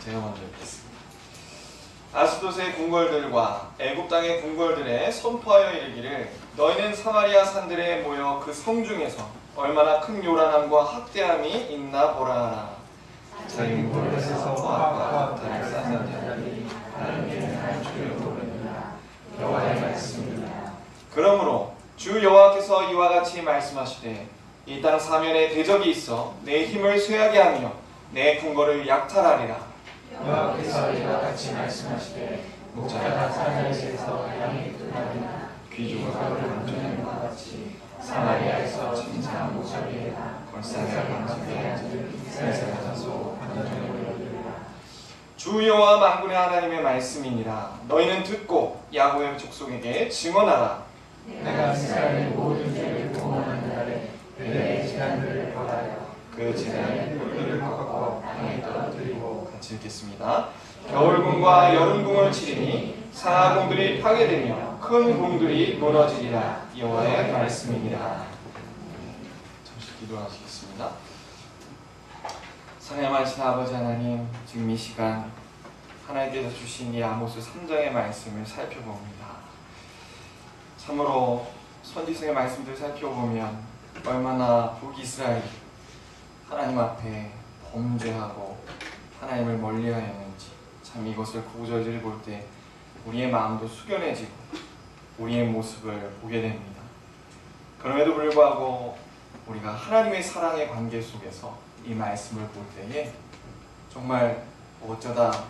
제가 먼저 읽겠습니다. 아스돗의 궁궐들과 애굽 땅의 궁궐들에 선포하여 이르기를 너희는 사마리아 산들에 모여 그 성중에서 얼마나 큰 요란함과 학대함이 있나 보라 하라. 자기 궁궐에서 화학과 다를 쌓는 자들이 하나님의 날 주를 모르느냐 여호와의 말씀이니라. 그러므로 주 여호와께서 이와 같이 말씀하시되 이 땅 사면에 대적이 있어 내 힘을 쇠하게 하며 내 궁궐을 약탈하리라. 여호와께서 이와 같이 말씀하시되 목자가 사내에서 양이 끄나니나 귀족을 감추는 것 같이 사마리아에서 진짜한 목소리에다 걸상을 감추게 세상에서 감정을 열리라. 주 여호와 만군의 하나님의 말씀이니라. 너희는 듣고 야곱의 족속에게 증언하라. 내가 이스라엘의 모든 죄를 공언하는 날에 그들의 재난들을 벌하여 그 재난의 뿔들을 꺾고 땅에 떨어뜨리고. 같이 읽겠습니다. 겨울궁과 여름궁을 치리니 상하궁들이 파괴되며 큰 궁들이 무너지리라. 여호와의 말씀이니라. 잠시 기도하시겠습니다. 사랑하신 아버지 하나님, 지금 이 시간 하나님께서 주신 이 아모스 3장의 말씀을 살펴봅니다. 참으로 선지서의 말씀들을 살펴보면 얼마나 북이스라엘이 하나님 앞에 범죄하고 하나님을 멀리하였는지 참 이것을 구절들을 볼 때 우리의 마음도 숙연해지고 우리의 모습을 보게 됩니다. 그럼에도 불구하고 우리가 하나님의 사랑의 관계 속에서 이 말씀을 볼 때에 정말 어쩌다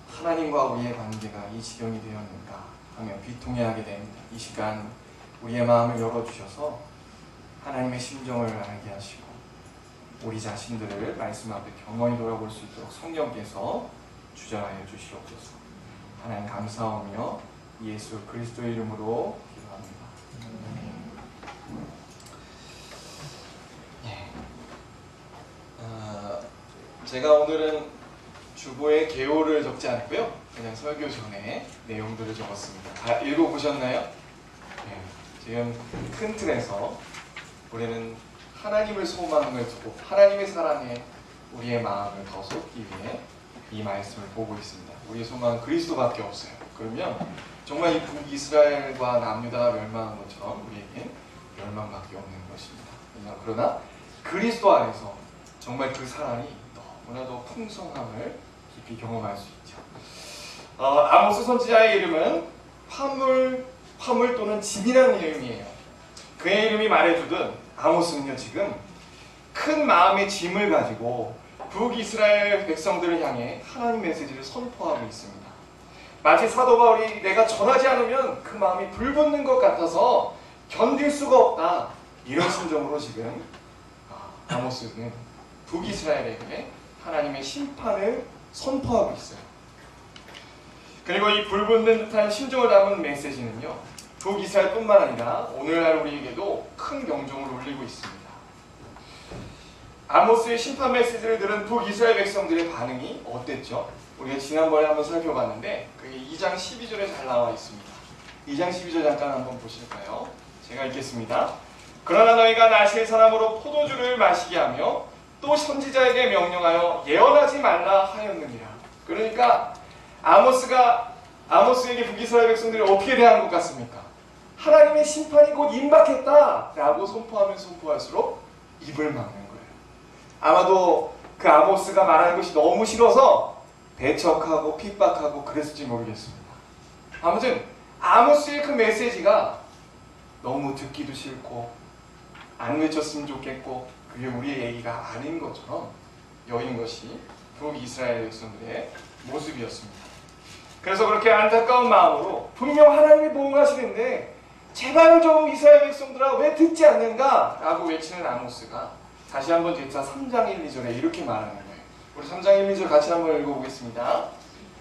하나님과 우리의 관계가 이 지경이 되었는가 하며 비통해하게 됩니다. 이 시간 우리의 마음을 열어주셔서 하나님의 심정을 알게 하시고 우리 자신들을 말씀 앞에 경건히 돌아볼 수 있도록 성령께서 주장하여 주시옵소서. 하나님 감사하며 예수 그리스도의 이름으로 기도합니다. 제가 오늘은 주보에 개요를 적지 않고요, 그냥 설교 전에 내용들을 적었습니다. 다 읽어보셨나요? 네, 지금 큰 틀에서 우리는 하나님을 소망을 두고 하나님의 사랑에 우리의 마음을 더 쏟기 위해 이 말씀을 보고 있습니다. 우리의 소망은 그리스도밖에 없어요. 그러면 정말 이 북이스라엘과 남유다가 멸망한 것처럼 우리에겐 멸망밖에 없는 것입니다. 그러나 그리스도 안에서 정말 그 사랑이 너무나도 풍성함을 깊이 경험할 수 있죠. 아모스 선지자의 이름은 화물 또는 짐이라는 이름이에요. 그의 이름이 말해주듯 아모스는요, 지금 큰 마음의 짐을 가지고 북이스라엘 백성들을 향해 하나님 메시지를 선포하고 있습니다. 마치 사도 바울이 내가 전하지 않으면 그 마음이 불붙는 것 같아서 견딜 수가 없다, 이런 심정으로 지금 아모스는 북이스라엘에게 하나님의 심판을 선포하고 있어요. 그리고 이 불붙는 듯한 심정을 담은 메시지는요, 북이스라엘뿐만 아니라 오늘날 우리에게도 큰 경종을 울리고 있습니다. 아모스의 심판 메시지를 들은 북이스라엘 백성들의 반응이 어땠죠? 우리가 지난번에 한번 살펴봤는데 그게 2장 12절에 잘 나와 있습니다. 2장 12절 잠깐 한번 보실까요? 제가 읽겠습니다. 그러나 너희가 나실 사람으로 포도주를 마시게 하며 또 선지자에게 명령하여 예언하지 말라 하였느니라. 그러니까 아모스에게 북이스라엘 백성들이 어떻게 대한 것 같습니까? 하나님의 심판이 곧 임박했다라고 선포하면 선포할수록 입을 막는 거예요. 아마도 그 아모스가 말하는 것이 너무 싫어서 배척하고 핍박하고 그랬을지 모르겠습니다. 아무튼 아모스의 그 메시지가 너무 듣기도 싫고 안 외쳤으면 좋겠고 그게 우리의 얘기가 아닌 것처럼 여인 것이 북이스라엘 백성들의 모습이었습니다. 그래서 그렇게 안타까운 마음으로 분명 하나님이 보응하시는데 제발 좀 이스라엘 백성들아 왜 듣지 않는가? 라고 외치는 아모스가 다시 한번 제차 3장 1, 2절에 이렇게 말하는 거예요. 우리 3장 1, 2절 같이 한번 읽어보겠습니다.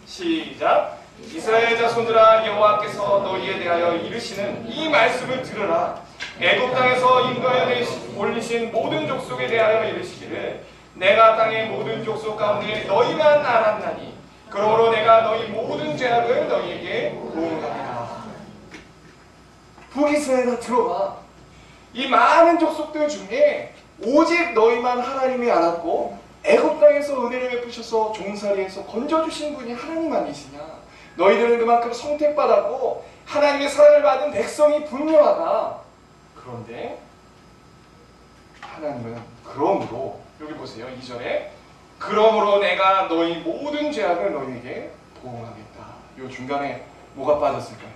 시작! 이스라엘 자손들아, 여호와께서 너희에 대하여 이르시는 이 말씀을 들으라. 애굽 땅에서 인도하여 올리신 모든 족속에 대하여 이르시기를 내가 땅의 모든 족속 가운데 너희만 알았나니 그러므로 내가 너희 모든 죄악을 너희에게 보응하리라. 북이스라엘아, 들어봐. 이 많은 족속들 중에 오직 너희만 하나님이 알았고 애굽 땅에서 은혜를 베푸셔서 종살이에서 건져주신 분이 하나님 아니시냐? 너희들은 그만큼 선택받았고 하나님의 사랑을 받은 백성이 분명하다. 그런데 하나님은 그러므로, 여기 보세요, 2절에 그러므로 내가 너희 모든 죄악을 너희에게 보응하겠다. 요 중간에 뭐가 빠졌을까요?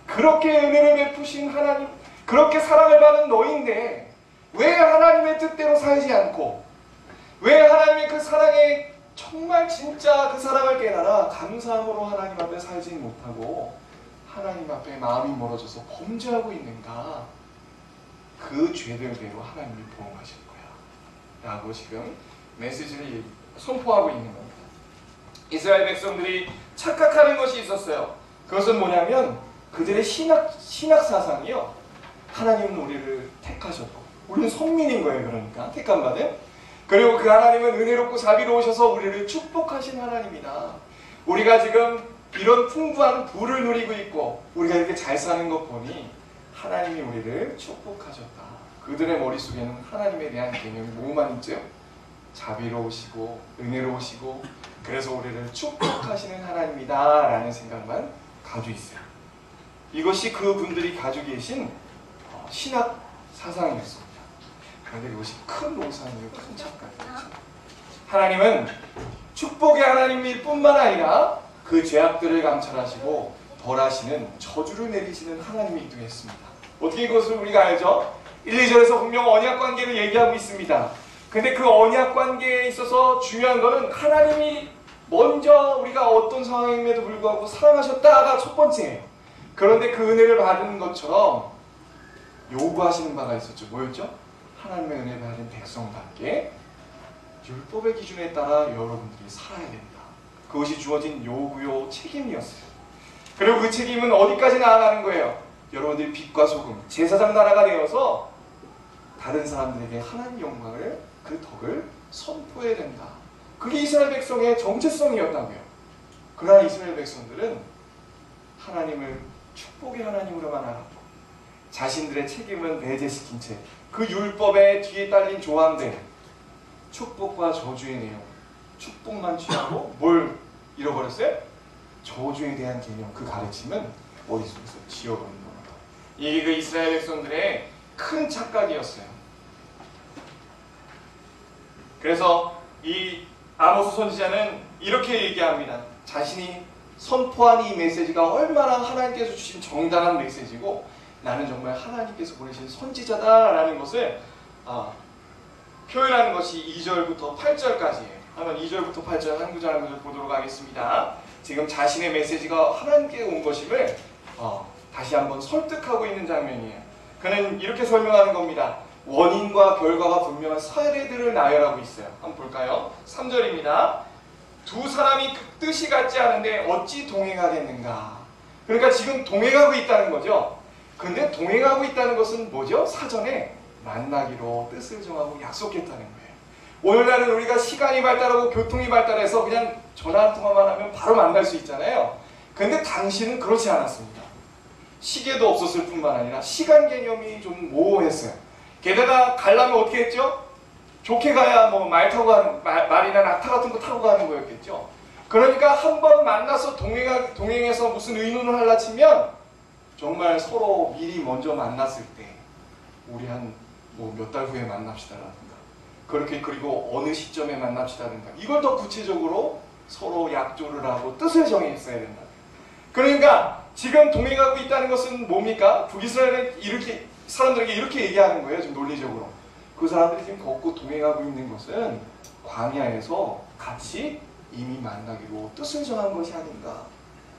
그렇게 은혜를 베푸신 하나님, 그렇게 사랑을 받은 너희인데 왜 하나님의 뜻대로 살지 않고, 왜 하나님의 그 사랑에 정말 진짜 그 사랑을 깨달아 감사함으로 하나님 앞에 살지 못하고 하나님 앞에 마음이 멀어져서 범죄하고 있는가? 그 죄들대로 하나님이 보응하실 거야 라고 지금 메시지를 선포하고 있는 겁니다. 이스라엘 백성들이 착각하는 것이 있었어요. 그것은 뭐냐면 그들의 신학 사상이요, 하나님은 우리를 택하셨고 우리는 선민인 거예요. 그러니까 택함받은. 그리고 그 하나님은 은혜롭고 자비로우셔서 우리를 축복하신 하나님이다. 우리가 지금 이런 풍부한 부를 누리고 있고 우리가 이렇게 잘 사는 것 보니 하나님이 우리를 축복하셨다. 그들의 머릿속에는 하나님에 대한 개념이 뭐만 있죠? 자비로우시고 은혜로우시고 그래서 우리를 축복하시는 하나님이다 라는 생각만 가지고 있어요. 이것이 그분들이 가지고 계신 신학 사상이었습니다. 그런데 이것이 큰 오산이에요. 큰 착각이죠. 하나님은 축복의 하나님일 뿐만 아니라 그 죄악들을 감찰하시고 벌하시는, 저주를 내리시는 하나님이기도 했습니다. 어떻게 이것을 우리가 알죠? 1, 2절에서 분명 언약 관계를 얘기하고 있습니다. 근데 그 언약 관계에 있어서 중요한 것은 하나님이 먼저 우리가 어떤 상황임에도 불구하고 사랑하셨다가 첫 번째예요. 그런데 그 은혜를 받은 것처럼 요구하시는 바가 있었죠. 뭐였죠? 하나님의 은혜 받은 백성답게 율법의 기준에 따라 여러분들이 살아야 된다. 그것이 주어진 요구요 책임이었어요. 그리고 그 책임은 어디까지 나아가는 거예요? 여러분들이 빛과 소금, 제사장 나라가 되어서 다른 사람들에게 하나님 영광을, 그 덕을 선포해야 된다. 그게 이스라엘 백성의 정체성이었다고요. 그러나 이스라엘 백성들은 하나님을 축복의 하나님으로만 알았고 자신들의 책임은 배제시킨 채 그 율법의 뒤에 딸린 조항들, 축복과 저주의 내용, 축복만 취하고 뭘 잃어버렸어요? 저주에 대한 개념, 그 가르침은 머릿속에서 지워버린 겁니다. 이게 그 이스라엘 백성들의 큰 착각이었어요. 그래서 이 아모스 선지자는 이렇게 얘기합니다. 자신이 선포한 이 메시지가 얼마나 하나님께서 주신 정당한 메시지고 나는 정말 하나님께서 보내신 선지자다라는 것을 표현하는 것이 2절부터 8절까지예요. 한번 2절부터 8절 한 구절 한 구절 보도록 하겠습니다. 지금 자신의 메시지가 하나님께 온 것임을 다시 한번 설득하고 있는 장면이에요. 그는 이렇게 설명하는 겁니다. 원인과 결과가 분명한 사례들을 나열하고 있어요. 한번 볼까요? 3절입니다. 두 사람이 그 뜻이 같지 않은데 어찌 동행하겠는가. 그러니까 지금 동행하고 있다는 거죠. 근데 동행하고 있다는 것은 뭐죠? 사전에 만나기로 뜻을 정하고 약속했다는 거예요. 오늘날은 우리가 시간이 발달하고 교통이 발달해서 그냥 전화 한 통화만 하면 바로 만날 수 있잖아요. 근데 당시는 그렇지 않았습니다. 시계도 없었을 뿐만 아니라 시간 개념이 좀 모호했어요. 게다가 가려면 어떻게 했죠? 좋게 가야 뭐 말 타고 가는, 말이나 낙타 같은 거 타고 가는 거였겠죠. 그러니까 한 번 만나서 동행해서 무슨 의논을 하려 치면 정말 서로 미리 먼저 만났을 때 우리 한 뭐 몇 달 후에 만납시다라든가 그렇게, 그리고 어느 시점에 만납시다라든가 이걸 더 구체적으로 서로 약조를 하고 뜻을 정했어야 된다. 그러니까 지금 동행하고 있다는 것은 뭡니까? 북이스라엘은 이렇게 사람들에게 이렇게 얘기하는 거예요. 지금 논리적으로 그 사람들이 지금 걷고 동행하고 있는 것은 광야에서 같이 이미 만나기로 뜻을 정한 것이 아닌가.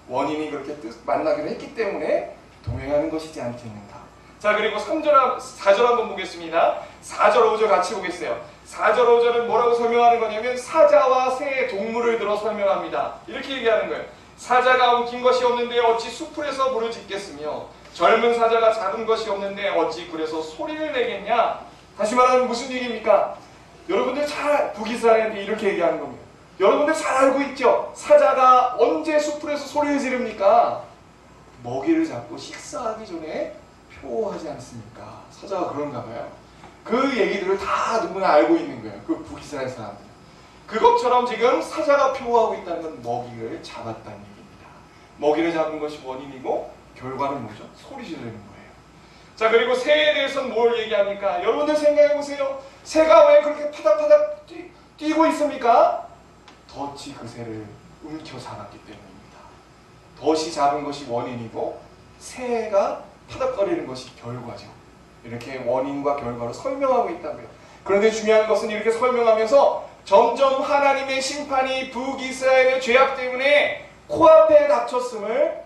원인이 그렇게 만나기로 했기 때문에 동행하는 것이지 않겠는가. 자, 그리고 3절, 4절 한번 보겠습니다. 4절, 5절 같이 보겠어요. 4절, 5절은 뭐라고 설명하는 거냐면 사자와 새 동물을 들어 설명합니다. 이렇게 얘기하는 거예요. 사자가 옮긴 것이 없는데 어찌 수풀에서 부르짖겠으며 젊은 사자가 잡은 것이 없는데 어찌 굴에서 소리를 내겠냐. 다시 말하면 무슨 얘기입니까? 여러분들 잘 북이스라엘한테 이렇게 얘기하는 겁니다. 여러분들 잘 알고 있죠? 사자가 언제 수풀에서 소리를 지릅니까? 먹이를 잡고 식사하기 전에 표하지 않습니까? 사자가 그런가 봐요. 그 얘기들을 다 누구나 알고 있는 거예요. 그 북이스라엘 사람들. 그것처럼 지금 사자가 표하고 있다는 건 먹이를 잡았다는 얘기입니다. 먹이를 잡은 것이 원인이고 결과는 뭐죠? 소리 지르는 거예요. 자, 그리고 새에 대해서는 뭘 얘기합니까? 여러분들 생각해 보세요. 새가 왜 그렇게 파닥파닥 뛰고 있습니까? 덫이 그 새를 움켜 잡았기 때문입니다. 덫이 잡은 것이 원인이고 새가 파닥거리는 것이 결과죠. 이렇게 원인과 결과로 설명하고 있다고요. 그런데 중요한 것은 이렇게 설명하면서 점점 하나님의 심판이 북이스라엘의 죄악 때문에 코앞에 닥쳤음을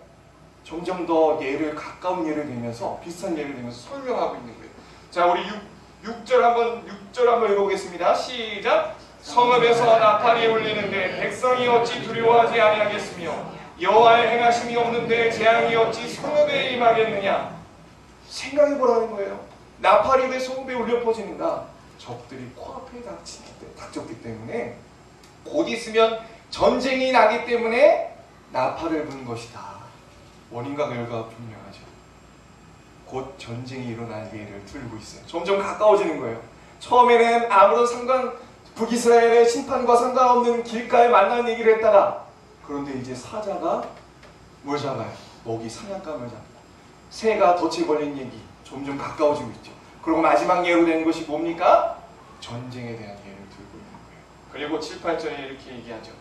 점점 더 가까운 예를 들면서 비슷한 예를 들면서 설명하고 있는 거예요. 자, 우리 6절 한번 읽어보겠습니다. 시작. 성읍에서 나팔이 울리는데 백성이 어찌 두려워하지 아니하겠으며 여호와의 행하심이 없는데 재앙이 어찌 성읍에 임하겠느냐. 생각해보라는 거예요. 나팔이 왜 성읍에 울려 퍼지는가? 적들이 코앞에 닥쳤기 때문에 곧 있으면 전쟁이 나기 때문에 나팔을 부는 것이다. 원인과 결과가 분명하죠. 곧 전쟁이 일어날 예를 들고 있어요. 점점 가까워지는 거예요. 처음에는 아무런 북이스라엘의 심판과 상관없는 길가에 만난 얘기를 했다가 그런데 이제 사자가 뭘 잡아요? 먹이 사냥감을 잡고 새가 덫에 걸린 얘기 점점 가까워지고 있죠. 그리고 마지막 예로 된 것이 뭡니까? 전쟁에 대한 예를 들고 있는 거예요. 그리고 7, 8절에 이렇게 얘기하죠.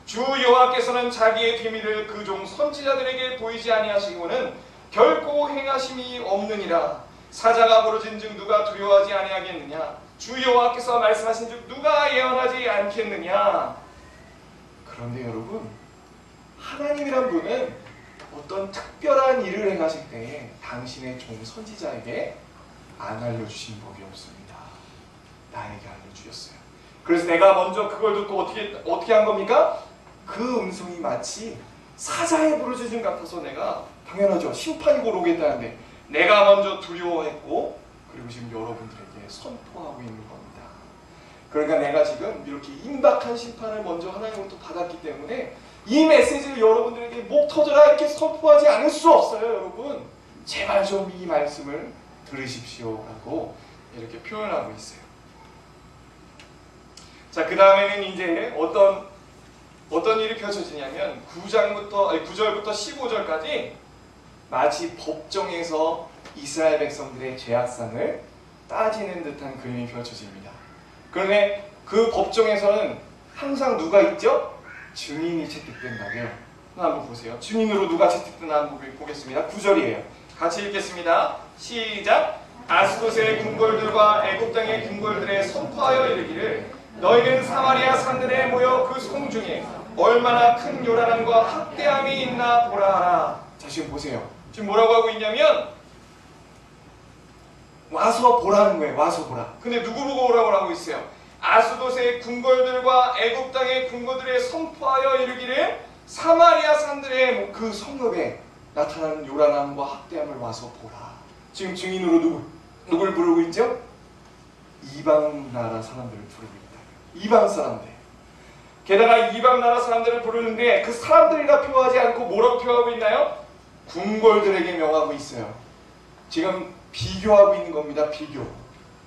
주 여호와께서는 자기의 비밀을 그 종 선지자들에게 보이지 아니하시고는 결코 행하심이 없느니라. 사자가 부르진즉 누가 두려워하지 아니하겠느냐. 주 여호와께서 말씀하신즉 누가 예언하지 않겠느냐. 그런데 여러분, 하나님이란 분은 어떤 특별한 일을 행하실 때에 당신의 종 선지자에게 안 알려주신 법이 없습니다. 나에게 알려주셨어요. 그래서 내가 먼저 그걸 듣고 어떻게 한 겁니까? 그 음성이 마치 사자의 부르짖음 같아서 내가 당연하죠. 심판이 곧 오겠다는데 내가 먼저 두려워했고 그리고 지금 여러분들에게 선포하고 있는 겁니다. 그러니까 내가 지금 이렇게 임박한 심판을 먼저 하나님으로부터 받았기 때문에 이 메시지를 여러분들에게 목 터져라 이렇게 선포하지 않을 수 없어요. 여러분 제발 좀 이 말씀을 들으십시오라고 이렇게 표현하고 있어요. 자, 그 다음에는 이제 어떤 일이 펼쳐지냐면 9절부터 15절까지 마치 법정에서 이스라엘 백성들의 죄악상을 따지는 듯한 그림이 펼쳐집니다. 그런데 그 법정에서는 항상 누가 있죠? 증인이 채택된다고요. 한번 보세요. 증인으로 누가 채택되나 한번 보겠습니다. 9절이에요. 같이 읽겠습니다. 시작. 아스돗의 궁궐들과 애굽 땅의 궁궐들에 선포하여 이르기를 너희는 사마리아 산들에 모여 그 성 중에 얼마나 큰 요란함과 학대함이 있나 보라 하라. 자, 지금 보세요. 지금 뭐라고 하고 있냐면 와서 보라는 거예요. 와서 보라. 근데 누구 보고 오라고 하고 있어요? 아스돗의 궁궐들과 애굽 땅의 궁궐들에 선포하여 이르기를 사마리아 산들의 그 성읍에 나타나는 요란함과 학대함을 와서 보라. 지금 증인으로 누굴 부르고 있죠? 이방 나라 사람들을 부르고 있다. 이방 사람들. 게다가 이방 나라 사람들을 부르는데 그 사람들이라 표하지 않고 뭐라고 표하고 있나요? 궁궐들에게 명하고 있어요. 지금 비교하고 있는 겁니다. 비교.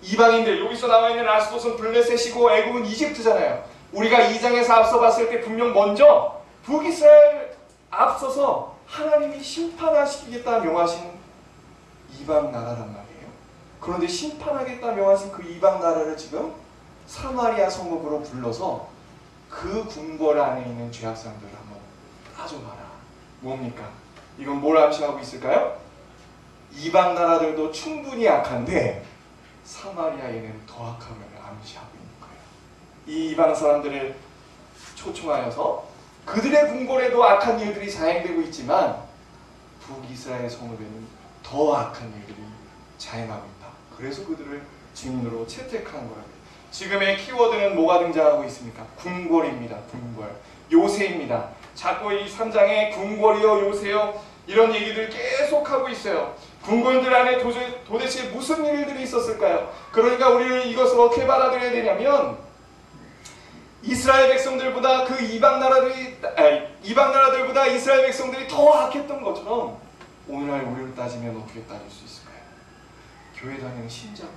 이방인들, 여기서 나와 있는 아스돗은 블레셋이고 애굽은 이집트잖아요. 우리가 2장에서 앞서 봤을 때 분명 먼저 북이스라엘 앞서서 하나님이 심판하시겠다 명하신 이방 나라란 말이에요. 그런데 심판하겠다 명하신 그 이방 나라를 지금 사마리아 성읍으로 불러서 그 궁궐 안에 있는 죄악상들을 한번 따져봐라. 뭡니까? 이건 뭘 암시하고 있을까요? 이방 나라들도 충분히 악한데 사마리아에는 더 악함을 암시하고 있는 거예요. 이 이방 사람들을 초청하여서 그들의 궁궐에도 악한 일들이 자행되고 있지만 북이스라엘 성읍에는 더 악한 일들이 자행하고 있다. 그래서 그들을 증인으로 채택한 거라고요. 지금의 키워드는 뭐가 등장하고 있습니까? 궁궐입니다. 궁궐. 요새입니다. 자꾸 이 3장에 궁궐이요 요새요 이런 얘기들 계속 하고 있어요. 궁궐들 안에 도대체 무슨 일들이 있었을까요? 그러니까 우리는 이것을 어떻게 받아들여야 되냐면 이스라엘 백성들보다 그 이방 나라들보다 이스라엘 백성들이 더 악했던 것처럼 오늘날 우리를 따지면 어떻게 따질 수 있을까요? 교회 다니는 신자보다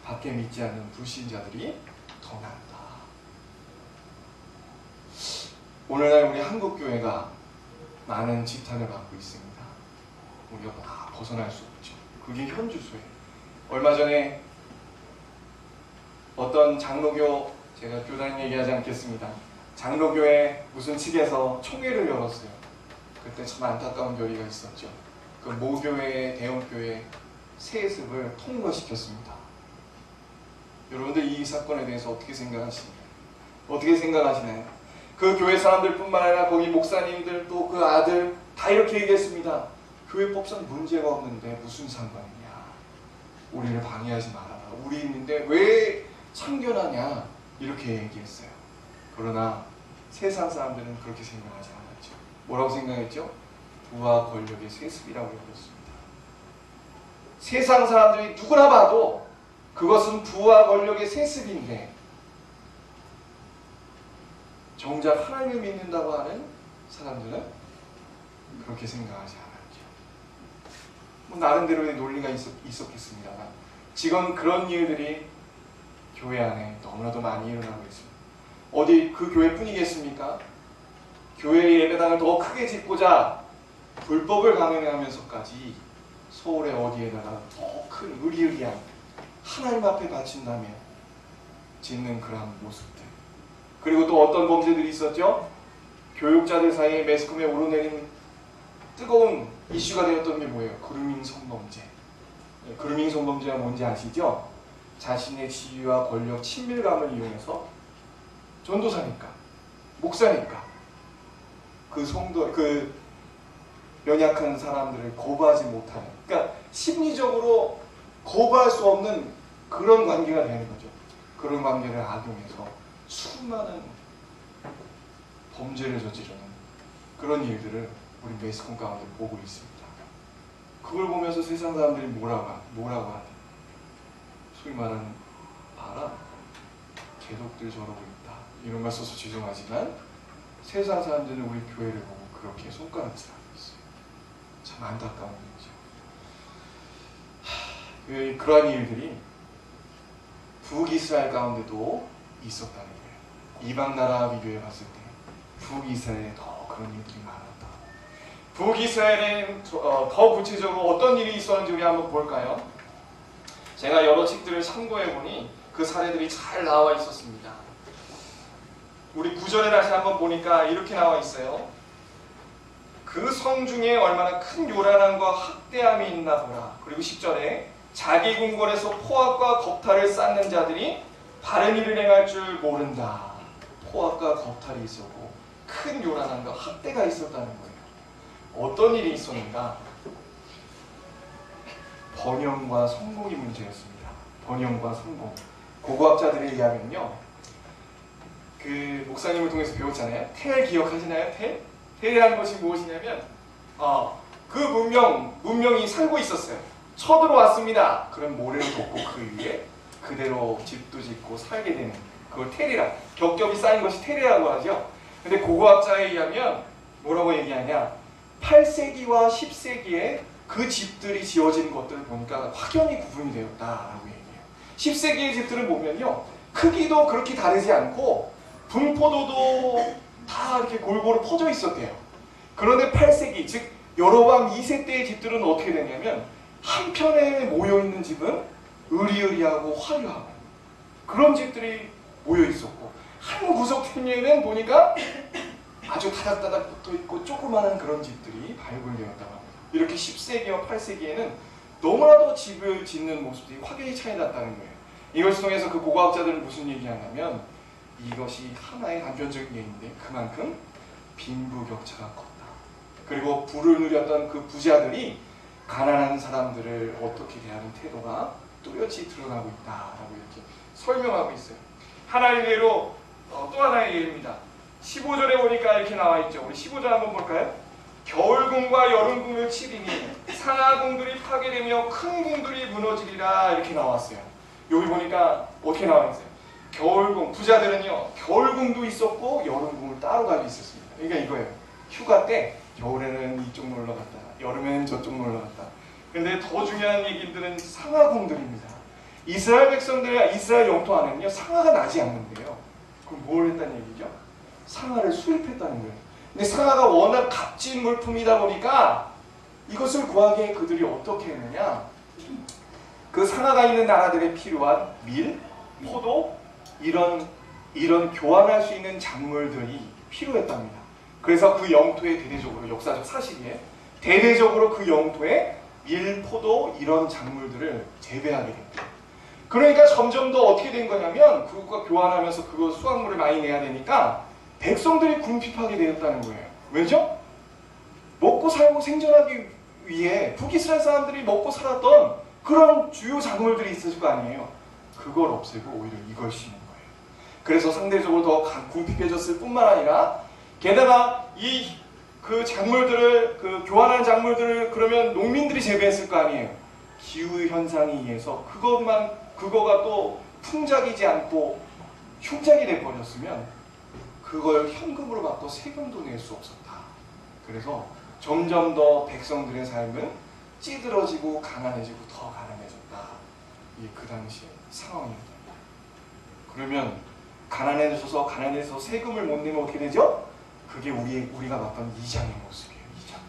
밖에 믿지 않는 불신자들이 더 낫다. 오늘날 우리 한국교회가 많은 지탄을 받고 있습니다. 우리가 다 벗어날 수 없죠. 그게 현주소예요. 얼마 전에 어떤 장로교, 제가 교단 얘기하지 않겠습니다. 장로교회 무슨 측에서 총회를 열었어요. 그때 참 안타까운 교회가 있었죠. 그 모교회, 대형교회 세습을 통과시켰습니다. 여러분들 이 사건에 대해서 어떻게 생각하시나요? 어떻게 생각하시나요? 그 교회 사람들뿐만 아니라 거기 목사님들 또 그 아들 다 이렇게 얘기했습니다. 교회법상 문제가 없는데 무슨 상관이냐. 우리를 방해하지 말아라. 우리 있는데 왜 참견하냐. 이렇게 얘기했어요. 그러나 세상 사람들은 그렇게 생각하지 않았죠. 뭐라고 생각했죠? 부와 권력의 세습이라고 여겼습니다. 세상 사람들이 누구나 봐도 그것은 부와 권력의 세습인데 정작 하나님을 믿는다고 하는 사람들은 그렇게 생각하지 않았죠. 뭐 나름대로의 논리가 있었겠습니다만 지금 그런 일들이 교회 안에 너무나도 많이 일어나고 있습니다. 어디 그 교회뿐이겠습니까? 교회의 예배당을 더 크게 짓고자 불법을 강행하면서까지 서울의 어디에다가 더 큰 의리의리한 하나님 앞에 바친다며 짓는 그러한 모습들. 그리고 또 어떤 범죄들이 있었죠? 교육자들 사이에 매스컴에 오르내린 뜨거운 이슈가 되었던 게 뭐예요? 그루밍 성범죄. 그루밍 성범죄가 뭔지 아시죠? 자신의 지위와 권력, 친밀감을 이용해서 전도사니까, 목사니까 그 성도, 그 연약한 사람들을 거부하지 못하는, 그러니까 심리적으로 거부할 수 없는 그런 관계가 되는 거죠. 그런 관계를 악용해서 수많은 범죄를 저지르는 그런 일들을 우리 매스컴 가운데 보고 있습니다. 그걸 보면서 세상 사람들이 뭐라고 하든 소위 말하는 봐라 개독들 저러고 있다 이런 말 써서 죄송하지만 세상 사람들은 우리 교회를 보고 그렇게 손가락질하고 있어요. 참 안타까운 일이죠. 그러한 일들이 북이스라엘 가운데도 있었다는 거예요. 이방 나라와 비교해 봤을 때 북이스라엘에 더 그런 일들이 많았다. 북이스라엘엔 더 구체적으로 어떤 일이 있었는지 우리 한번 볼까요? 제가 여러 책들을 참고해 보니 그 사례들이 잘 나와 있었습니다. 우리 9절에 다시 한번 보니까 이렇게 나와 있어요. 그 성 중에 얼마나 큰 요란함과 학대함이 있나 보라. 그리고 10절에 자기 궁궐에서 포악과 겁탈을 쌓는 자들이 바른 일을 행할 줄 모른다. 포악과 겁탈이 있었고 큰 요란함과 학대가 있었다는 거예요. 어떤 일이 있었는가? 번영과 성공이 문제였습니다. 번영과 성공. 고고학자들에 의하면요. 그 목사님을 통해서 배웠잖아요. 텔 기억하시나요? 텔? 텔이라는 것이 무엇이냐면 그 문명이 살고 있었어요. 쳐들어왔습니다. 그럼 모래를 덮고 그 위에 그대로 집도 짓고 살게 되는 그걸 텔이라, 겹겹이 쌓인 것이 텔이라고 하죠. 근데 고고학자에 의하면 뭐라고 얘기하냐, 8세기와 10세기에 그 집들이 지어진 것들을 보니까 확연히 구분이 되었다라고 얘기해요. 10세기의 집들을 보면요, 크기도 그렇게 다르지 않고 분포도도 다 이렇게 골고루 퍼져 있었대요. 그런데 8세기, 즉 여로보암 2세 때의 집들은 어떻게 되냐면 한편에 모여있는 집은 으리으리하고 화려하고 그런 집들이 모여있었고, 한 구석탱이에는 보니까 아주 다닥다닥 붙어있고 조그마한 그런 집들이 발굴되었다고 합니다. 이렇게 10세기와 8세기에는 너무나도 집을 짓는 모습들이 확연히 차이 났다는 거예요. 이것을 통해서 그 고고학자들은 무슨 얘기하냐면 이것이 하나의 단편적인 예인데 그만큼 빈부격차가 컸다. 그리고 부를 누렸던 그 부자들이 가난한 사람들을 어떻게 대하는 태도가 뚜렷이 드러나고 있다라고 이렇게 설명하고 있어요. 하나의 예로 또 하나의 예입니다. 15절에 보니까 이렇게 나와 있죠. 우리 15절 한번 볼까요? 겨울궁과 여름궁을 치리니 상하궁들이 파괴되며 큰 궁들이 무너지리라 이렇게 나왔어요. 여기 보니까 어떻게 나와 있어요? 겨울궁, 부자들은요 겨울궁도 있었고 여름궁을 따로 가지고 있었습니다. 그러니까 이거예요. 휴가 때 겨울에는 이쪽 놀러 갔다, 여름에는 저쪽 놀러 갔다. 근데 더 중요한 얘기들은 상하궁들입니다. 이스라엘 백성들, 이스라엘 영토 안에는요 상하가 나지 않는데요. 그럼 뭘 했다는 얘기죠? 상아를 수입했다는 거예요. 근데 상아가 워낙 값진 물품이다 보니까 이것을 구하기에 그들이 어떻게 했느냐, 그 상아가 있는 나라들에 필요한 밀, 포도 이런 교환할 수 있는 작물들이 필요했답니다. 그래서 그 영토에 대대적으로, 역사적 사실이에요, 대대적으로 그 영토에 밀, 포도 이런 작물들을 재배하게 됩니다. 그러니까 점점 더 어떻게 된 거냐면 그것과 교환하면서 그거 수확물을 많이 내야 되니까 백성들이 궁핍하게 되었다는 거예요. 왜죠? 먹고 살고 생존하기 위해 북이스라엘 사람들이 먹고 살았던 그런 주요 작물들이 있을 거 아니에요. 그걸 없애고 오히려 이걸 심은 거예요. 그래서 상대적으로 더 궁핍해졌을 뿐만 아니라, 게다가 그 작물들을, 그 교환한 작물들을 그러면 농민들이 재배했을 거 아니에요. 기후 현상에 의해서 그거가 또 풍작이지 않고 흉작이 돼버렸으면 그걸 현금으로 바꿔 세금도 낼 수 없었다. 그래서 점점 더 백성들의 삶은 찌들어지고 가난해지고 더 가난해졌다. 이게 그 당시의 상황이었다. 그러면 가난해져서 세금을 못 내면 어떻게 되죠? 그게 우리가 봤던 이장의 모습이에요. 이장.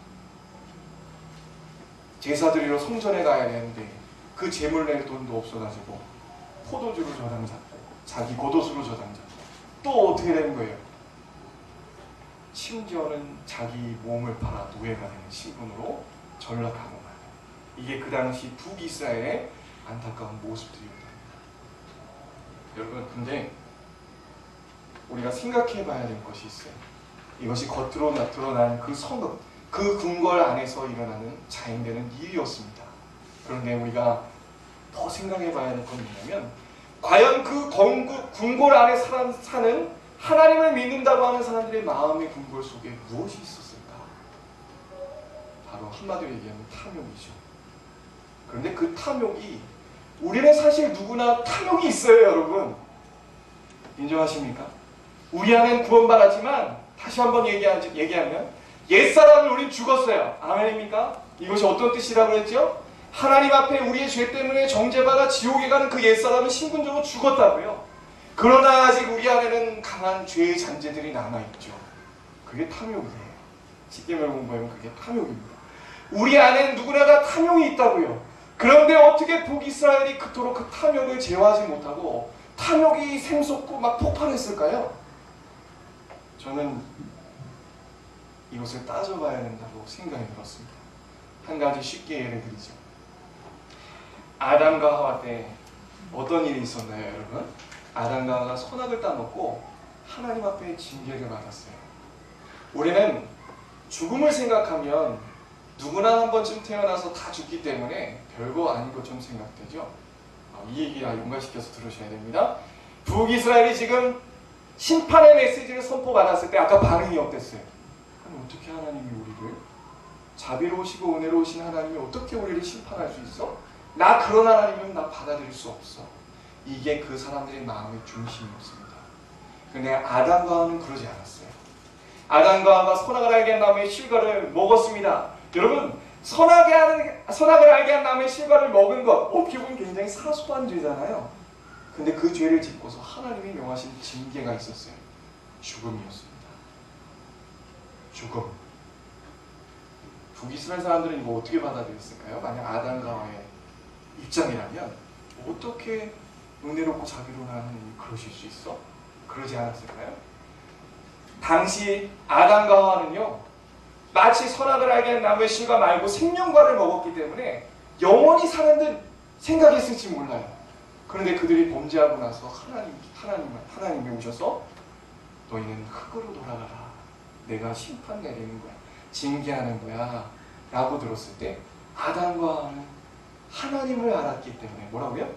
제사드리러 성전에 가야 되는데 그 재물 낼 돈도 없어가지고 포도주로 저당 잡고 자기 겉옷으로 저당 잡고 또 어떻게 되는 거예요? 심지어는 자기 몸을 팔아 노예가 되는 신분으로 전락하고 말아요. 이게 그 당시 북이스라엘의 안타까운 모습들이었답니다. 여러분, 근데 우리가 생각해 봐야 될 것이 있어요. 이것이 겉으로 드러난 그 성급, 그 궁궐 안에서 일어나는 자행되는 일이었습니다. 그런데 우리가 더 생각해 봐야 될 건 뭐냐면, 과연 그 궁궐 안에 사는 하나님을 믿는다고 하는 사람들의 마음의 궁궐 속에 무엇이 있었을까? 바로 한마디로 얘기하면 탐욕이죠. 그런데 그 탐욕이, 우리는 사실 누구나 탐욕이 있어요, 여러분. 인정하십니까? 우리 안엔 구원받았지만, 다시 한번 얘기하면 옛사람을 우린 죽었어요. 아멘입니까? 이것이 어떤 뜻이라고 했죠? 하나님 앞에 우리의 죄 때문에 정죄받아 지옥에 가는 그 옛사람은 신분적으로 죽었다고요. 그러나 아직 우리 안에는 강한 죄의 잔재들이 남아있죠. 그게 탐욕이에요. 십계명을 공부하면 그게 탐욕입니다. 우리 안엔 누구나 다 탐욕이 있다고요. 그런데 어떻게 북이스라엘이 그토록 그 탐욕을 제어하지 못하고 탐욕이 샘솟고 막 폭발했을까요? 저는 이것을 따져봐야 된다고 생각이 들었습니다. 한 가지 쉽게 예를 드리죠. 아담과 하와 때 어떤 일이 있었나요, 여러분? 아담과 하와가 선악을 따먹고 하나님 앞에 징계를 받았어요. 우리는 죽음을 생각하면 누구나 한 번쯤 태어나서 다 죽기 때문에 별거 아닌 것처럼 생각되죠. 이 얘기 연관시켜서 들으셔야 됩니다. 북이스라엘이 지금 심판의 메시지를 선포받았을 때 아까 반응이 어땠어요? 아니, 어떻게 하나님이 우리를, 자비로우시고 은혜로우신 하나님이 어떻게 우리를 심판할 수 있어? 나 그런 하나님은 나 받아들일 수 없어. 이게 그 사람들의 마음의 중심이었습니다. 그런데 아담과 하와는 그러지 않았어요. 아담과 하와가 선악을 알게 한 나무의 실과를 먹었습니다. 여러분, 선악을 알게 한 나무의 실과를 먹은 것, 어떻게 보면 굉장히 사소한 죄잖아요. 근데 그 죄를 짓고서 하나님이 명하신 징계가 있었어요. 죽음이었습니다. 죽음. 북이스라엘 사람들은 이거 어떻게 받아들였을까요? 만약 아담과 하와의 입장이라면 어떻게 은혜롭고 자비로운 하나님이 그러실 수 있어? 그러지 않았을까요? 당시 아담과 하와는요, 마치 선악을 알게 한 나무의 실과 말고 생명과를 먹었기 때문에 영원히 사는 듯 생각했을지 몰라요. 그런데 그들이 범죄하고 나서 하나님이 오셔서 너희는 흙으로 돌아가라. 내가 심판 내리는 거야. 징계하는 거야. 라고 들었을 때 아담과 하와는 하나님을 알았기 때문에, 뭐라고요?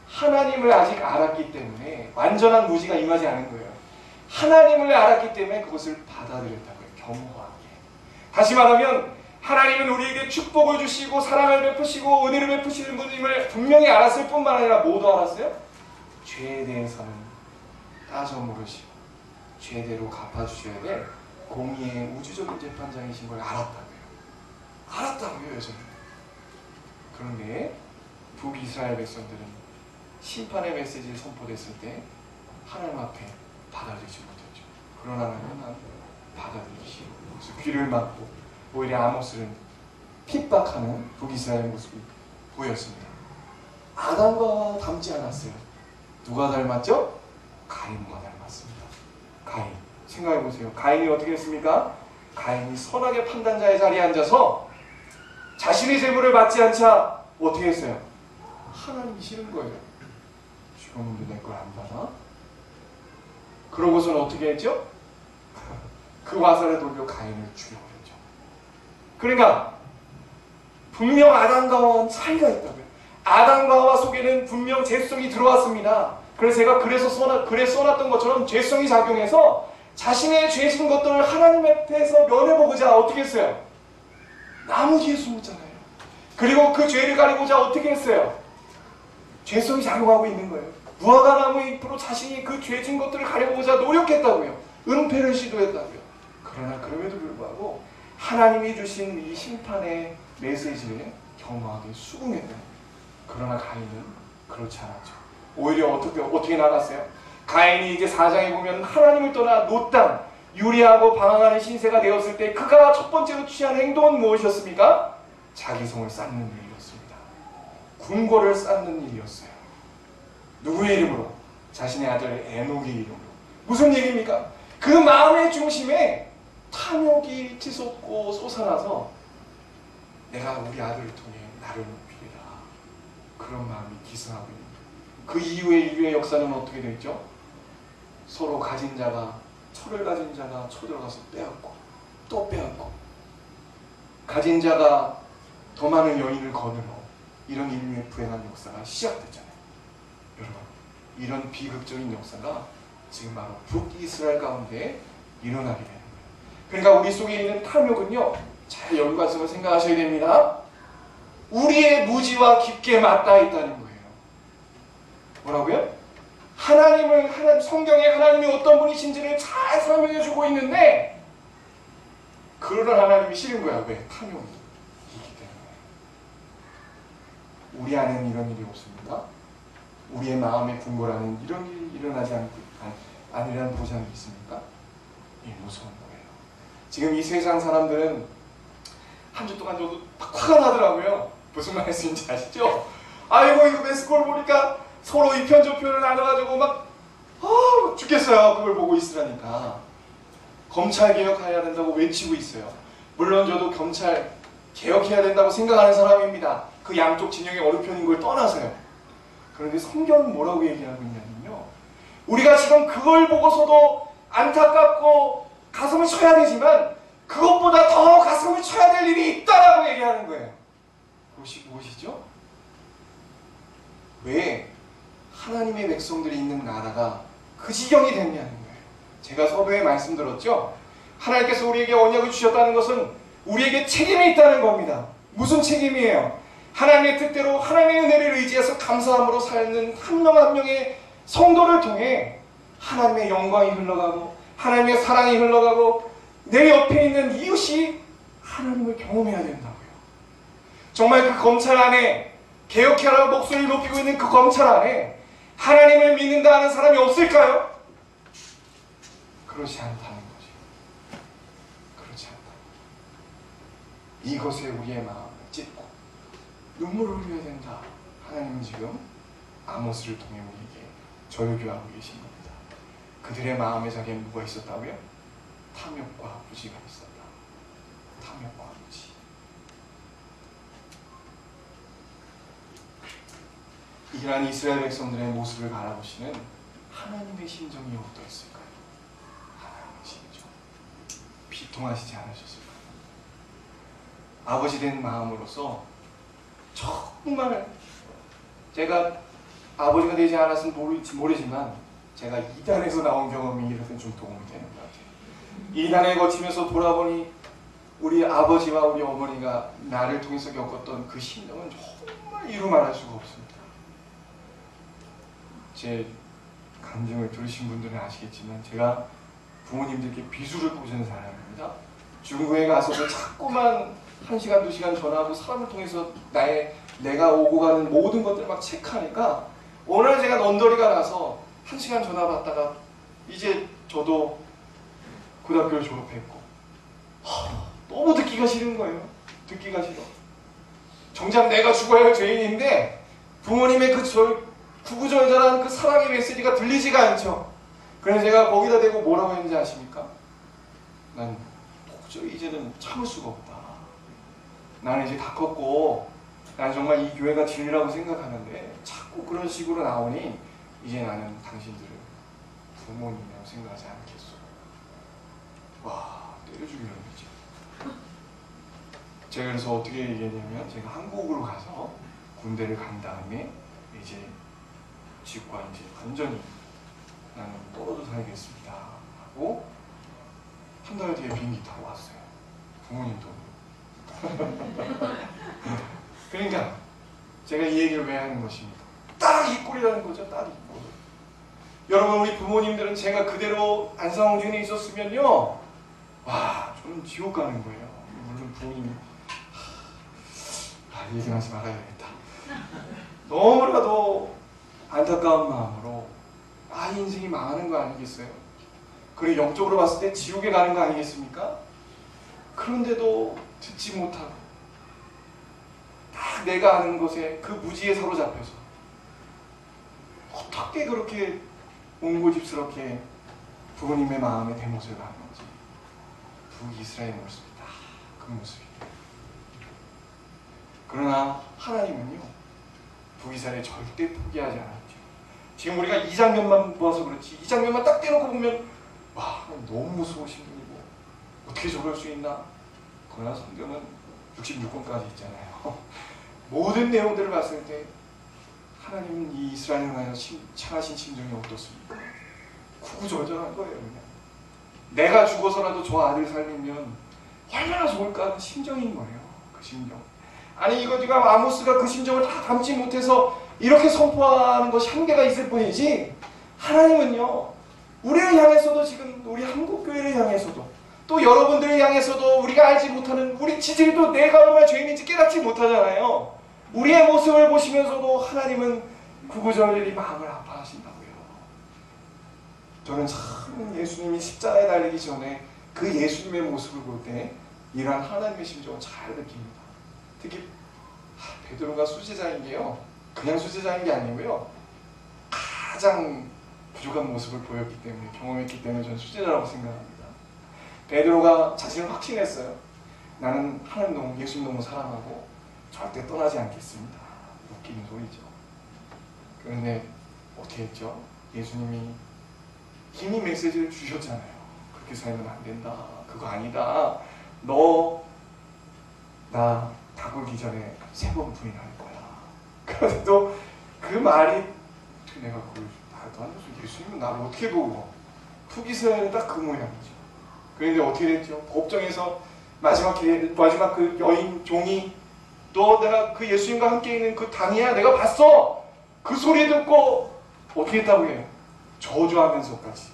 하나님을 아직 알았기 때문에 완전한 무지가 임하지 않은 거예요. 하나님을 알았기 때문에 그것을 받아들였다고요. 겸허하게. 다시 말하면 하나님은 우리에게 축복을 주시고 사랑을 베푸시고 은혜를 베푸시는 분임을 분명히 알았을 뿐만 아니라 뭐도 알았어요? 죄에 대해서는 따져 물으시고 죄대로 갚아주셔야 될 공의의 우주적인 재판장이신 걸 알았다고요. 알았다고요, 여전히. 그런데 북이스라엘 백성들은 심판의 메시지를 선포됐을 때 하나님 앞에 받아들이지 못했죠. 그러나 나는 받아들이기 싫어. 그래서 귀를 막고 오히려 아모스는 핍박하는 북이스라엘 모습이 보였습니다. 아담과 닮지 않았어요. 누가 닮았죠? 가인과 닮았습니다. 가인. 생각해보세요. 가인이 어떻게 했습니까? 가인이 선악의 판단자의 자리에 앉아서 자신의 재물을 받지 않자 어떻게 했어요? 하나님이 싫은 거예요. 죽었는데 내 걸 안 받아? 그러고서는 어떻게 했죠? 그 화살을 돌려 가인을 죽여버렸죠. 그러니까 분명 아담과 하와는 차이가 있다고요. 아담과 하와 속에는 분명 죄성이 들어왔습니다. 그래서 제가 글에 써놨던 것처럼 죄성이 작용해서 자신의 죄진 것들을 하나님 앞에서 면해보고자 어떻게 했어요? 나무 뒤에 숨었잖아요. 그리고 그 죄를 가리고자 어떻게 했어요? 죄성이 작용하고 있는 거예요. 무화과 나무 잎으로 자신이 그 죄진 것들을 가려보고자 노력했다고요. 은폐를 시도했다고요. 그러나 그럼에도 불구하고 하나님이 주신 이 심판의 메시지를 겸허하게 수긍했다. 그러나 가인은 그렇지 않았죠. 오히려 어떻게 나갔어요? 가인이 이제 4장에 보면 하나님을 떠나 노땅, 유리하고 방황하는 신세가 되었을 때 그가 첫 번째로 취한 행동은 무엇이었습니까? 자기 성을 쌓는 일이었습니다. 궁궐을 쌓는 일이었어요. 누구의 이름으로? 자신의 아들 에녹의 이름으로. 무슨 얘기입니까? 그 마음의 중심에 탐욕이 치솟고 솟아나서 내가 우리 아들을 통해 나를 높이리라. 그런 마음이 기승하고 있는 거예요. 그 이후의 인류의 역사는 어떻게 되죠? 서로 가진 자가 철을 가진 자가 쳐들어가서 빼앗고 또 빼앗고 가진 자가 더 많은 여인을 거느려 이런 인류의 불행한 역사가 시작됐잖아요. 여러분, 이런 비극적인 역사가 지금 바로 북이스라엘 가운데 일어나게 되는 거예요. 그러니까 우리 속에 있는 탐욕은요, 잘 연관성을 생각하셔야 됩니다. 우리의 무지와 깊게 맞닿아 있다는 거예요. 뭐라고요? 성경에 하나님이 어떤 분이신지를 잘 설명해주고 있는데 그런 하나님이 싫은 거야. 왜? 탐욕이 있기 때문에. 우리 안에는 이런 일이 없습니다. 우리의 마음에 궁궐하는 이런 일이 일어나지 않으라는 보장이 있습니까? 예, 무서운 거예요. 지금 이 세상 사람들은 한 주 동안 저도 화가 나더라고요. 무슨 말씀인지 아시죠? 아이고 이거 매스콜 보니까 서로 이편저편을 나눠가지고 막 죽겠어요. 그걸 보고 있으라니까. 검찰 개혁해야 된다고 외치고 있어요. 물론 저도 검찰 개혁해야 된다고 생각하는 사람입니다. 그 양쪽 진영의 어느 편인 걸 떠나서요. 그런데 성경은 뭐라고 얘기하고 있냐면요, 우리가 지금 그걸 보고서도 안타깝고 가슴을 쳐야 되지만 그것보다 더 가슴을 쳐야 될 일이 있다라고 얘기하는 거예요. 그것이 무엇이죠? 왜 하나님의 백성들이 있는 나라가 그 지경이 됐냐는 거예요. 제가 서두에 말씀드렸죠? 하나님께서 우리에게 언약을 주셨다는 것은 우리에게 책임이 있다는 겁니다. 무슨 책임이에요? 하나님의 뜻대로 하나님의 은혜를 의지해서 감사함으로 살는 한 명 한 명의 성도를 통해 하나님의 영광이 흘러가고 하나님의 사랑이 흘러가고 내 옆에 있는 이웃이 하나님을 경험해야 된다고요. 정말 그 검찰 안에 개혁해라고 목소리를 높이고 있는 그 검찰 안에 하나님을 믿는다 하는 사람이 없을까요? 그렇지 않다는 거죠. 그렇지 않다. 이것에 우리의 마음을 찢고 눈물을 흘려야 된다. 하나님은 지금 아모스를 통해 우리에게 절규하고 계신 겁니다. 그들의 마음의 자리에 누가 있었다고요? 탐욕과 무지가 있었다. 탐욕과 무지. 이러한 이스라엘 백성들의 모습을 바라보시는 하나님의 심정이 어떠했을까요? 하나님의 심정. 비통하시지 않으셨을까요? 아버지 된 마음으로서 정말 제가 아버지가 되지 않았으면 모르지만 제가 이단에서 나온 경험이 이렇게 좀 도움이 되는 것 같아요. 이단에 거치면서 돌아보니 우리 아버지와 우리 어머니가 나를 통해서 겪었던 그 심정은 정말 이루 말할 수가 없습니다. 제 감정을 들으신 분들은 아시겠지만 제가 부모님들께 비수를 보시는 사람입니다. 중국에 가서도 자꾸만 1시간, 2시간 전화하고 사람을 통해서 내가 오고 가는 모든 것들을 막 체크하니까 어느 날 제가 넌더리가 나서 1시간 전화 받다가 이제 저도 고등학교를 졸업했고 너무 듣기가 싫은 거예요. 듣기가 싫어. 정작 내가 죽어야 할 죄인인데 부모님의 그 구구절절한 그 사랑의 메시지가 들리지가 않죠. 그래서 제가 거기다 대고 뭐라고 했는지 아십니까? 난 도저히 이제는 참을 수가 없다. 나는 이제 다 컸고 난 정말 이 교회가 진리라고 생각하는데 자꾸 그런 식으로 나오니 이제 나는 당신들을 부모님이라고 생각하지 않겠어. 와, 때려 죽이려고 했죠. 제가 그래서 어떻게 얘기했냐면 제가 한국으로 가서 군대를 간 다음에 이제 집과 이제 완전히 나는 떨어져 살겠습니다 하고 한 달 뒤에 비행기 타고 왔어요. 부모님 돈으로. 그러니까 제가 이 얘기를 왜 하는 것입니까? 딱 이 꼴이라는 거죠. 딱 이 꼴. 여러분 우리 부모님들은 제가 그대로 안상홍준에 있었으면요 와 좀 지옥 가는 거예요. 물론 부모님이 얘기는 하지 말아야겠다. 너무나도 안타까운 마음으로 인생이 망하는 거 아니겠어요? 그리고 영적으로 봤을 때 지옥에 가는 거 아니겠습니까? 그런데도 듣지 못하고 딱 내가 아는 것에 그 무지에 사로잡혀서 어떻게 그렇게 옹고집스럽게 부모님의 마음에 대못을 가는 건지 북이스라엘 모습이 딱 그 모습이에요. 그러나 하나님은요 북이스라엘 절대 포기하지 않았죠. 지금 우리가 이 장면만 보아서 그렇지 이 장면만 딱 떼놓고 보면 와 너무 무서우신 분이고 어떻게 저럴 수 있나? 그러나 성경은 66권까지 있잖아요. 모든 내용들을 봤을 때 하나님은 이 이스라엘을 향하여 창하신 심정이 어떻습니까? 구구절절한 거예요. 그냥 내가 죽어서라도 저 아들 살리면 얼마나 좋을까 하는 심정인 거예요. 그 심정. 아니 이거 지금 아모스가 그 심정을 다 담지 못해서 이렇게 선포하는 것이 한계가 있을 뿐이지 하나님은요 우리를 향해서도 지금 우리 한국교회를 향해서도 또 여러분들을 향해서도 우리가 알지 못하는 우리 지들도 내가 얼마나 죄인인지 깨닫지 못하잖아요. 우리의 모습을 보시면서도 하나님은 구구절절히 마음을 아파하신다고요. 저는 참 예수님이 십자가에 달리기 전에 그 예수님의 모습을 볼 때 이러한 하나님의 심정을 잘 느낍니다. 특히 베드로가 수제자인 게요 그냥 수제자인 게 아니고요 가장 부족한 모습을 보였기 때문에 경험했기 때문에 저는 수제자라고 생각합니다. 베드로가 자신을 확신했어요. 나는 하나님 너무 예수님 너무 사랑하고 절대 떠나지 않겠습니다. 웃기는 소리죠. 그런데 어떻게 했죠? 예수님이 힘이 메시지를 주셨잖아요. 그렇게 살면 안 된다. 그거 아니다. 너 나 다굴기 전에 3번 부인할 거야. 그런데도 그 말이 내가 그걸 말도 안 돼서 예수님은 나를 어떻게 보고 북이스라엘은 딱 그 모양이죠. 그런데 어떻게 됐죠? 법정에서 마지막 그 여인 종이 너 내가 그 예수님과 함께 있는 그 당이야 내가 봤어. 그 소리 듣고 어떻게 했다고 해요? 저주하면서까지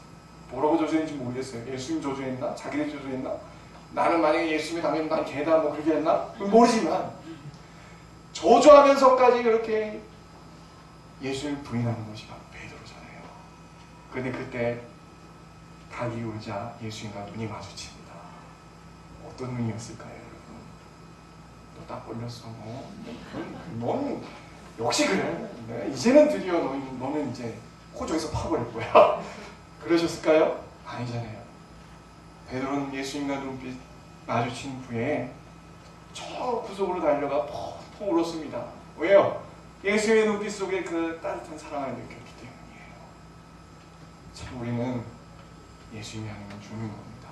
뭐라고 저주했는지 모르겠어요. 예수님 저주했나? 자기들 저주했나? 나는 만약에 예수님이 당하면 난 개다 뭐 그렇게 했나? 모르지만 저주하면서까지 그렇게 예수님을 부인하는 것이 바로 베드로잖아요. 그런데 그때 닭이 울자 예수님과 눈이 마주칩니다. 어떤 눈이었을까요 여러분? 너 딱 걸렸어. 넌 역시 그래. 네, 이제는 드디어 너는 이제 호적에서 파버릴 거야. 그러셨을까요? 아니잖아요. 베드로는 예수님과 눈빛 마주친 후에 저 구석으로 달려가 펑펑 울었습니다. 왜요? 예수의 눈빛 속에 그 따뜻한 사랑을 느꼈기 때문이에요. 참 우리는 예수님이 아니면 죽는 겁니다.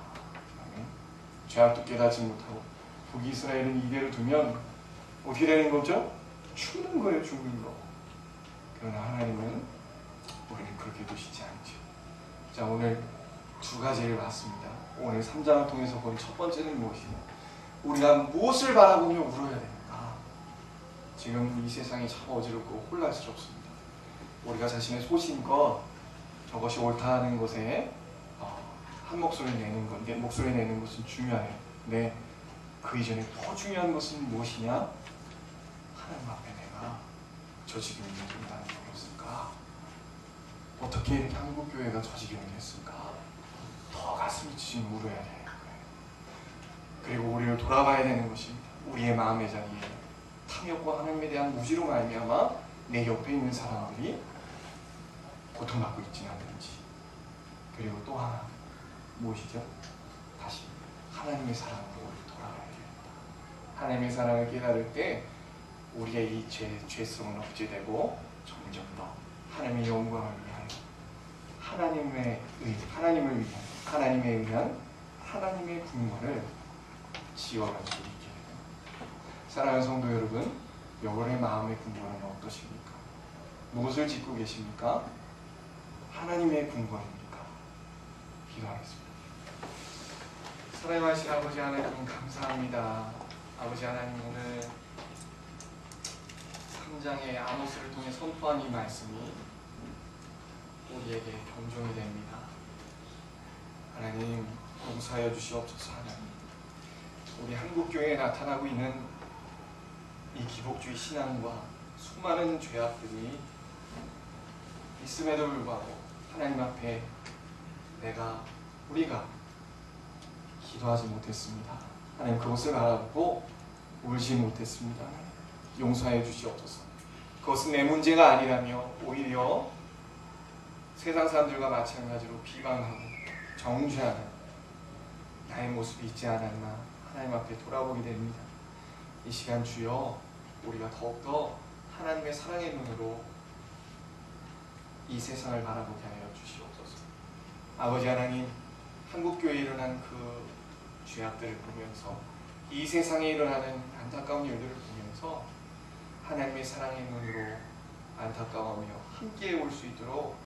죄악도 깨닫지 못하고 북이스라엘은 이대로 두면 어떻게 되는 거죠? 죽는 거예요. 죽는 거. 그러나 하나님은 우리를 그렇게 두시지 않죠. 자, 오늘 2가지를 봤습니다. 오늘 3장을 통해서 본 첫 번째는 무엇이냐? 우리가 무엇을 바라보며 울어야 됩니까? 지금 이 세상이 참 어지럽고 혼란스럽습니다. 우리가 자신의 소신껏 저것이 옳다 하는 것에 한 목소리를 내는 것, 목소리 내는 것은 중요해요. 근데 그 이전에 더 중요한 것은 무엇이냐? 하나님 앞에 내가 저 지경이 된다는 거였을까? 어떻게 한국교회가 저 지경이 됐을까? 더 가슴이 찢어 울어야 되는 거예요. 그리고 우리를 돌아봐야 되는 것입니다. 우리의 마음의 자리에 탐욕과 하나님에 대한 무지로 말미암아 내 옆에 있는 사람들이 고통받고 있지는 않는지. 그리고 또 하나 무엇이죠? 다시 하나님의 사랑으로 돌아가야 됩니다. 하나님의 사랑을 깨달을 때 우리의 이 죄성은 억제되고 점점 더 하나님의 영광을 위하여 하나님을 위한 하나님에 의한 하나님의 궁궐을 지어갈 수 있게 됩니다. 사랑하는 성도 여러분, 여러분의 마음의 궁궐은 어떠십니까? 무엇을 짓고 계십니까? 하나님의 궁궐입니까? 기도하겠습니다. 사랑하신 아버지 하나님 감사합니다. 아버지 하나님, 오늘 3장의 아모스를 통해 선포한 이 말씀이 우리에게 경종이 됩니다. 하나님, 용서하여 주시옵소서. 하나님, 우리 한국교회에 나타나고 있는 이 기복주의 신앙과 수많은 죄악들이 있음에도 불구하고 하나님 앞에 우리가 기도하지 못했습니다. 하나님, 그것을 바라보고 울지 못했습니다. 용서해 주시옵소서. 그것은 내 문제가 아니라며 오히려 세상 사람들과 마찬가지로 비방하고 정죄하는 나의 모습이 있지 않았나 하나님 앞에 돌아보게 됩니다. 이 시간 주여, 우리가 더욱더 하나님의 사랑의 눈으로 이 세상을 바라보게 하여 주시옵소서. 아버지 하나님, 한국교회에 일어난 그 죄악들을 보면서 이 세상에 일어나는 안타까운 일들을 보면서 하나님의 사랑의 눈으로 안타까워하며 함께 올 수 있도록